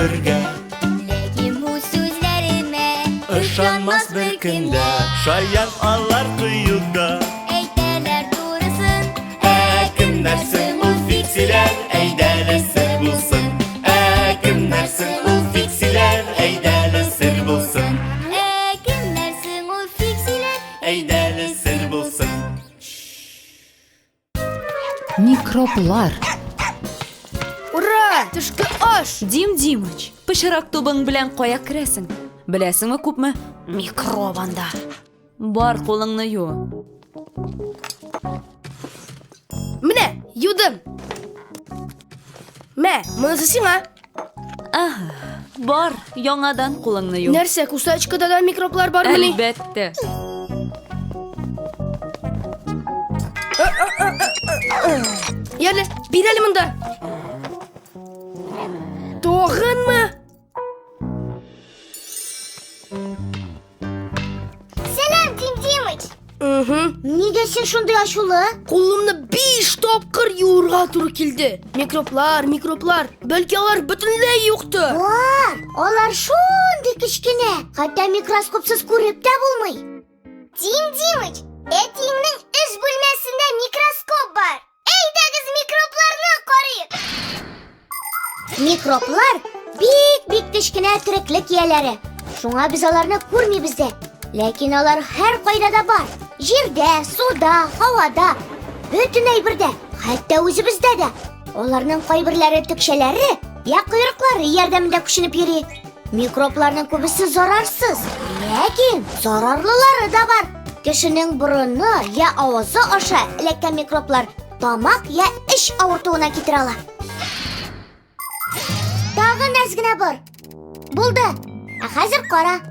күрергә. Ләкин бу сүзләремә Ышанмас бер көндә, шаян алар кыюда. әйтәләр турысын. Кемнәр соң ул фиксиләр, әйдәле сер булсын. Кемнәр соң ул фиксиләр, әйдәле сер булсын. Кемнәр соң ул фиксиләр? Әйдәле сер булсын. Микроблар. Ура! Төшке аш! Дим Димыч, пычрак тубың белән кая керәсең? Беләсеңме күпме? Микроб анда. Бар кулыңны ю. Менә, юдым! Мә, монысы сиңа. Бар, яңадан кулыңны ю. Нәрсә, кусачкада да микроблар бармыни? Әлбәттә. Ярлы, бир әле монда. Тагынмы? Сәлам, Дим Димыч. Нигә син шундый ачулы? Кулымны 5 тапкыр юырга туры килде. Микроблар. Бәлки алар бөтенләй юктыр. Бар, алар шундый кичкенә, хәтта микроскопсыз күреп тә булмый. Дим Димыч, әтиңнең эш бүлмәсендә микроскоп бар. Әйдәгез микробларны карыйк. Микроблар бик кечкенә тереклек ияләре. Шуңа без аларны күрмибез дә. Ләкин алар һәр кайда да бар. Җирдә, суда, һавада, бөтен әйбердә, хәтта үзебездә дә. Аларның кайберләре текшәләре, я койрыклары ярдәмендә күченеп йөри. Микробларның күбесе зарарсыз, ләкин зарарлылары да бар. Кешенең борыны я авызы аша эләккән микроблар тамак я эш авыртуына китерә ала. Тагын әз генә бар. Булды. Хәзер кара.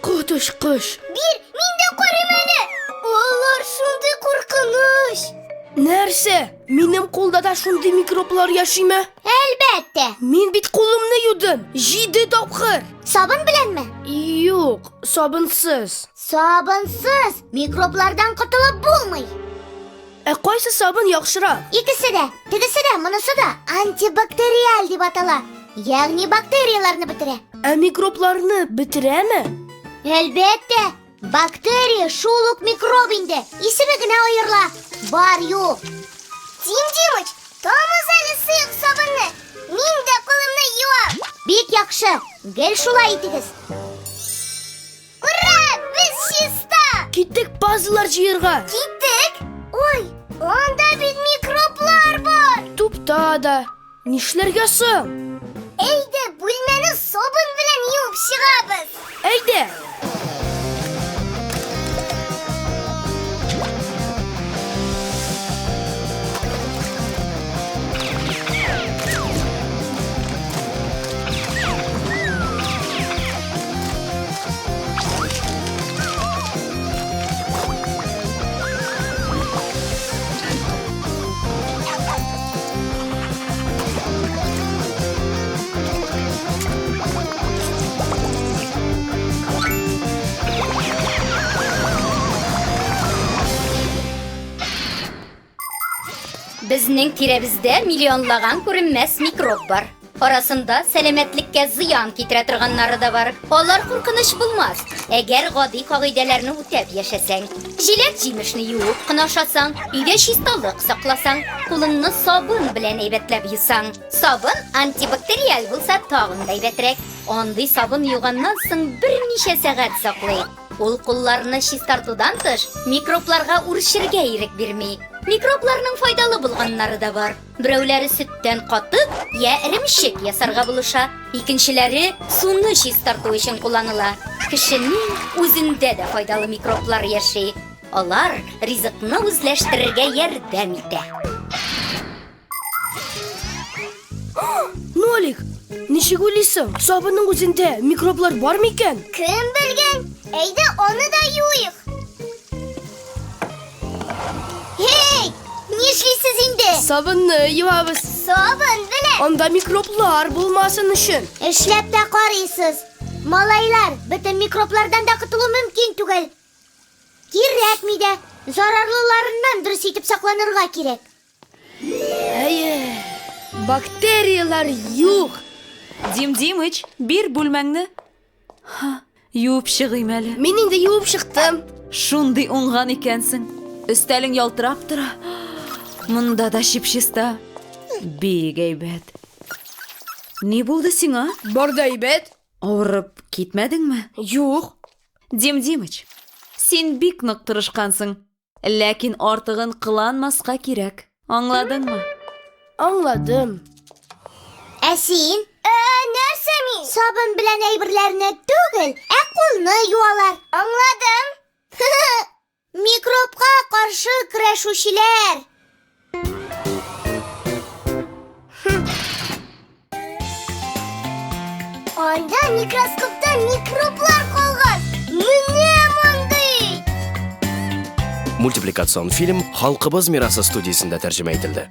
Котышкыш. Бир, мин дә карыйм әле. Алар шундый куркыныч. Нәрсә? Минем кулда да шундый микроблар яшыймы? Әлбәттә. Мин бит кулымны юдым. 7 тапкыр. Сабын беләнме? Юк, сабынсыз. Сабынсыз микроблардан котылып булмый. Кайсы сабын яхшырак? Икесе дә, тегесе дә, монысы да антибактериаль дип атала. Ягъни бактерияларны бетерә. Микробларны бетерәме? Әлбәттә. Бактерия шул ук микроб инде. Исеме генә аерыла. Бар юк. Дим Димыч, тамыз әле сыйык сабынны. Мин дә кулымны юам. Бик яхшы. Гел шулай итегез. Ура, без чиста. Киттек пазлар җыярга. Киттек. Ой, анда бит микроблар бар. Тупта да. Нишләргә соң? Әйдә, бүлмәне сабын белән юып чыгабыз. Әйдә. Безнең тирәбездә миллионлаган күренмәс микроб бар. Арасында сәламәтлеккә зыян китерә торганнары да бар. Алар куркыныч булмас. Әгәр гади кагыйдәләрне үтәп яшәсәң, җиләк-җимешне юып кына ашасаң, өйдә чисталык сакласаң, кулыңны сабын белән әйбәтләп юсаң. Сабын антибактериаль булса тагын да әйбәтрәк. Андый сабын юганнан соң берничә сәгать саклый. Ул кулларны чистартудан тыш, микробларга үрчергә ирек бирми. Микробларның файдалы булганнары да бар. Берәүләре сөттән катык, я эремчек ясарга булыша. Икенчеләре суны чистарту өчен кулланыла. Кешенең үзендә дә файдалы микроблар яши. Алар ризыкны үзләштерергә ярдәм итә. Нолик, ничек уйлыйсың? Сабынның үзендә микроблар бар микән? Кем белгән? Әйдә, аны да юыйк. Hey, нишлисез инде? Сабынны юабыз. Сабын белән. Анда микроблар булмасын өчен. Эшләп тә карыйсыз. Малайлар, бөтен микроблардан да котылу мөмкин түгел. Кирәкми дә, зарарлыларыннан дөрес итеп сакланырга кирәк. Әйе. Бактериялар юк. Дим Димыч, бир бүлмәңне. Юып чыгыйм әле. Мин инде юып чыктым. Шундый уңган икәнсең. Өстәлең ялтырап тора. Монда да чипчиста. Бик әйбәт. Ни булды сиңа? Барда әйбәт. Авырып китмәдеңме? Юк. Дим Димыч, син бик нык тырышкансың. Ләкин артыгын кыланмаска кирәк. Аңладыңмы? Аңладым. Ә син? Нәрсә мин? Сабын белән әйберләрне түгел, ә кулны юалар. Аңладым. Микробка каршы көрәшүчеләр. Анда микроскопта микроблар калган. Менә мондый. Мультипликацион фильм «Халкыбыз мирасы» студиясында тәрҗемә ителде.